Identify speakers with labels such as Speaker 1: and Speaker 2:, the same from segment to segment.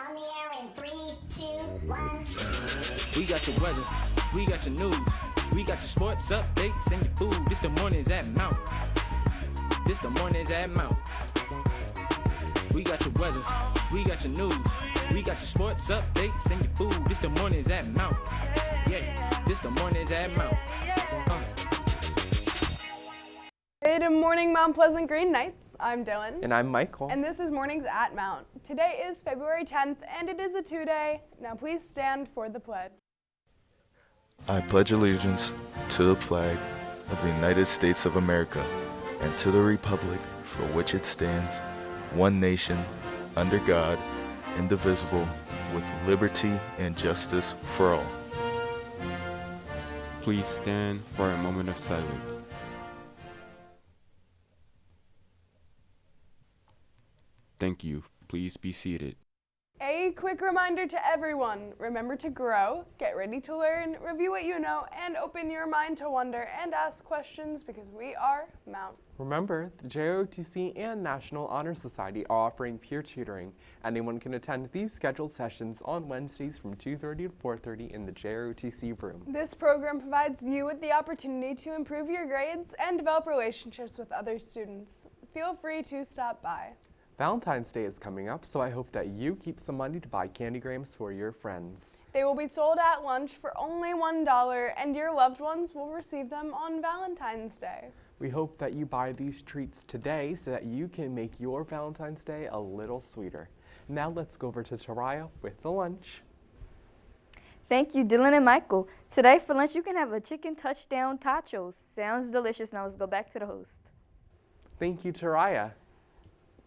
Speaker 1: On the air in 3, 2, 1.
Speaker 2: We got your weather, we got your news, we got your sports updates and your food. This the mornings at Mount. This the mornings at Mount. We got your weather, we got your news, we got your sports updates and your food. This the mornings at Mount. Yeah, this the mornings at Mount.
Speaker 3: Good morning, Mount Pleasant Green Knights. I'm Dylan.
Speaker 4: And I'm Michael.
Speaker 3: And this is Mornings at Mount. Today is February 10th, and it is a two-day. Now please stand for the pledge.
Speaker 5: I pledge allegiance to the flag of the United States of America and to the republic for which it stands, one nation, under God, indivisible, with liberty and justice for all.
Speaker 6: Please stand for a moment of silence. Thank you. Please be seated.
Speaker 3: A quick reminder to everyone, remember to grow, get ready to learn, review what you know, and open your mind to wonder and ask questions because we are Mount.
Speaker 4: Remember, the JROTC and National Honor Society are offering peer tutoring. Anyone can attend these scheduled sessions on Wednesdays from 2:30 to 4:30 in the JROTC room.
Speaker 3: This program provides you with the opportunity to improve your grades and develop relationships with other students. Feel free to stop by.
Speaker 4: Valentine's Day is coming up, so I hope that you keep some money to buy candygrams for your friends.
Speaker 3: They will be sold at lunch for only $1, and your loved ones will receive them on Valentine's Day.
Speaker 4: We hope that you buy these treats today so that you can make your Valentine's Day a little sweeter. Now let's go over to Taraya with the lunch.
Speaker 7: Thank you, Dylan and Michael. Today for lunch, you can have a chicken touchdown tacos. Sounds delicious. Now let's go back to the host.
Speaker 4: Thank you, Taraya.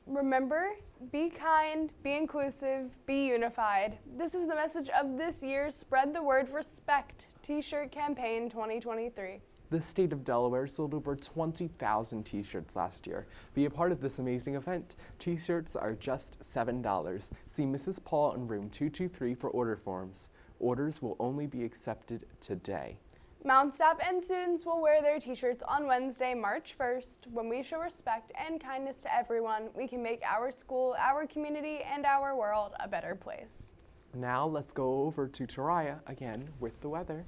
Speaker 3: Remember, be kind, be inclusive, be unified. This is the message of this year's Spread the Word Respect T-shirt campaign 2023.
Speaker 4: The state of Delaware sold over 20,000 t-shirts last year. Be a part of this amazing event. T-shirts are just $7. See Mrs. Paul in room 223 for order forms. Orders will only be accepted today.
Speaker 3: Mount staff and students will wear their t-shirts on Wednesday, March 1st. When we show respect and kindness to everyone, we can make our school, our community, and our world a better place.
Speaker 4: Now let's go over to Taraya again with the weather.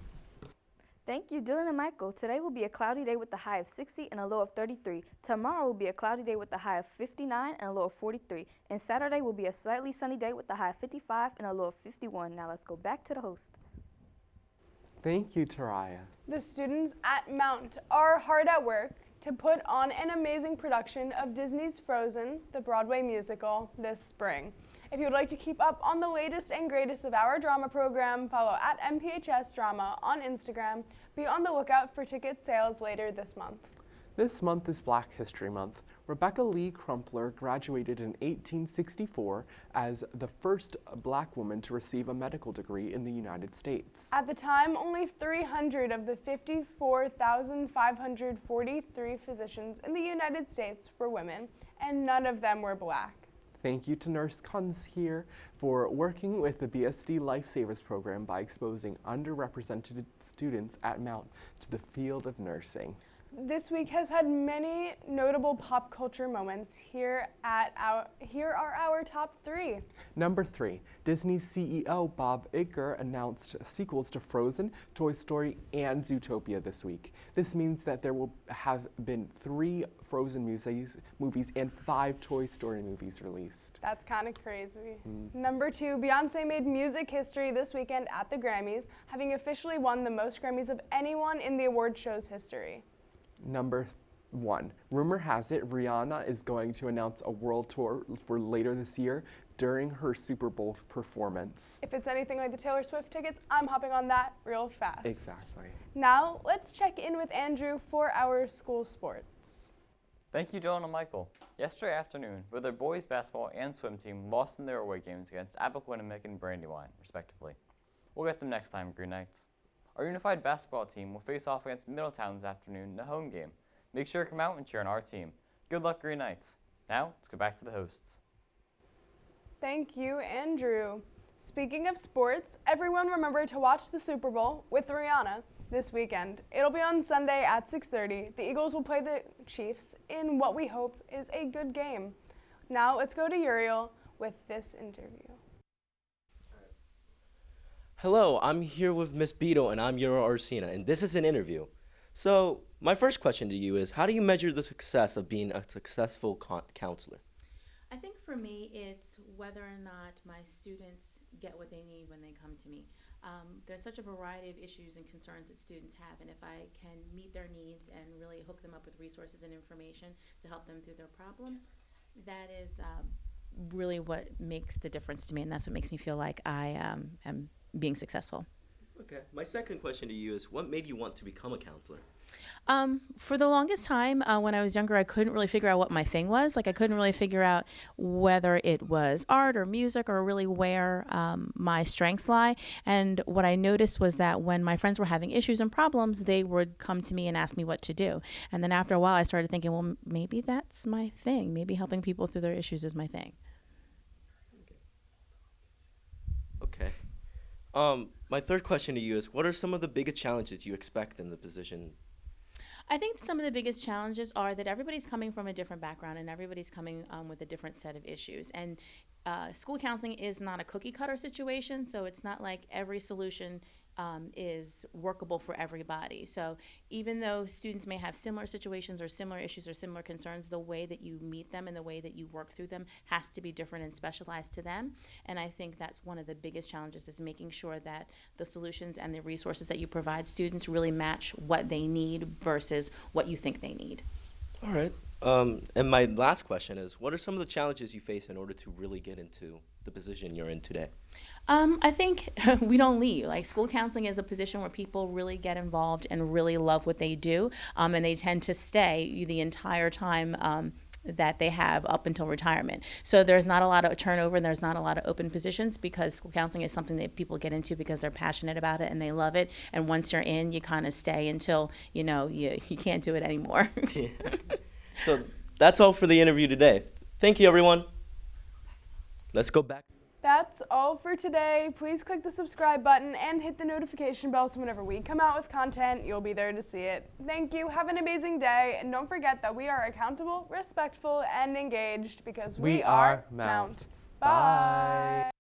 Speaker 7: Thank you, Dylan and Michael. Today will be a cloudy day with a high of 60 and a low of 33. Tomorrow will be a cloudy day with a high of 59 and a low of 43. And Saturday will be a slightly sunny day with a high of 55 and a low of 51. Now let's go back to the host.
Speaker 4: Thank you, Taraya.
Speaker 3: The students at Mount are hard at work to put on an amazing production of Disney's Frozen, the Broadway musical, this spring. If you would like to keep up on the latest and greatest of our drama program, follow at MPHS Drama on Instagram. Be on the lookout for ticket sales later this month.
Speaker 4: This month is Black History Month. Rebecca Lee Crumpler graduated in 1864 as the first black woman to receive a medical degree in the United States.
Speaker 3: At the time, only 300 of the 54,543 physicians in the United States were women, and none of them were black.
Speaker 4: Thank you to Nurse Kunz here for working with the BSD Lifesavers program by exposing underrepresented students at Mount to the field of nursing.
Speaker 3: This week has had many notable pop culture moments. Here are our top 3.
Speaker 4: Number 3, Disney's CEO Bob Iger announced sequels to Frozen, Toy Story, and Zootopia this week. This means that there will have been 3 Frozen movies and 5 Toy Story movies released.
Speaker 3: That's kind of crazy. Number 2, Beyonce made music history this weekend at the Grammys, having officially won the most Grammys of anyone in the award show's history.
Speaker 4: Number 1, rumor has it Rihanna is going to announce a world tour for later this year during her Super Bowl performance.
Speaker 3: If it's anything like the Taylor Swift tickets, I'm hopping on that real fast.
Speaker 4: Exactly.
Speaker 3: Now, let's check in with Andrew for our school sports.
Speaker 8: Thank you, Dylan and Michael. Yesterday afternoon, both their boys basketball and swim team lost in their away games against Aberquinnipick and Brandywine, respectively. We'll get them next time, Green Knights. Our unified basketball team will face off against Middletown this afternoon in a home game. Make sure to come out and cheer on our team. Good luck, Green Knights. Now, let's go back to the hosts.
Speaker 3: Thank you, Andrew. Speaking of sports, everyone remember to watch the Super Bowl with Rihanna this weekend. It'll be on Sunday at 6:30. The Eagles will play the Chiefs in what we hope is a good game. Now, let's go to Uriel with this interview.
Speaker 9: Hello, I'm here with Miss Beto and I'm Euro Orsina, and this is an interview. So, my first question to you is, how do you measure the success of being a successful counselor?
Speaker 10: I think for me, it's whether or not my students get what they need when they come to me. There's such a variety of issues and concerns that students have, and if I can meet their needs and really hook them up with resources and information to help them through their problems, that is really what makes the difference to me, and that's what makes me feel like I am being successful.
Speaker 9: Okay. My second question to you is, what made you want to become a counselor?
Speaker 10: For the longest time, when I was younger, I couldn't really figure out what my thing was. Like, I couldn't really figure out whether it was art or music or really where my strengths lie. And what I noticed was that when my friends were having issues and problems, they would come to me and ask me what to do. And then after a while, I started thinking, well, maybe that's my thing. Maybe helping people through their issues is my thing.
Speaker 9: Okay. My third question to you is, what are some of the biggest challenges you expect in the position?
Speaker 10: I think some of the biggest challenges are that everybody's coming from a different background and everybody's coming with a different set of issues. And school counseling is not a cookie cutter situation, so it's not like every solution is workable for everybody. So even though students may have similar situations or similar issues or similar concerns, the way that you meet them and the way that you work through them has to be different and specialized to them. And I think that's one of the biggest challenges, is making sure that the solutions and the resources that you provide students really match what they need versus what you think they need.
Speaker 9: All right. And my last question is, what are some of the challenges you face in order to really get into the position you're in today?
Speaker 10: I think we don't leave. Like, school counseling is a position where people really get involved and really love what they do, and they tend to stay the entire time that they have up until retirement. So there's not a lot of turnover and there's not a lot of open positions, because school counseling is something that people get into because they're passionate about it and they love it. And once you're in, you kind of stay until, you can't do it anymore.
Speaker 9: Yeah. So that's all for the interview today. Thank you, everyone. Let's go back.
Speaker 3: That's all for today. Please click the subscribe button and hit the notification bell so whenever we come out with content, you'll be there to see it. Thank you. Have an amazing day. And don't forget that we are accountable, respectful, and engaged, because we are Mount. Bye.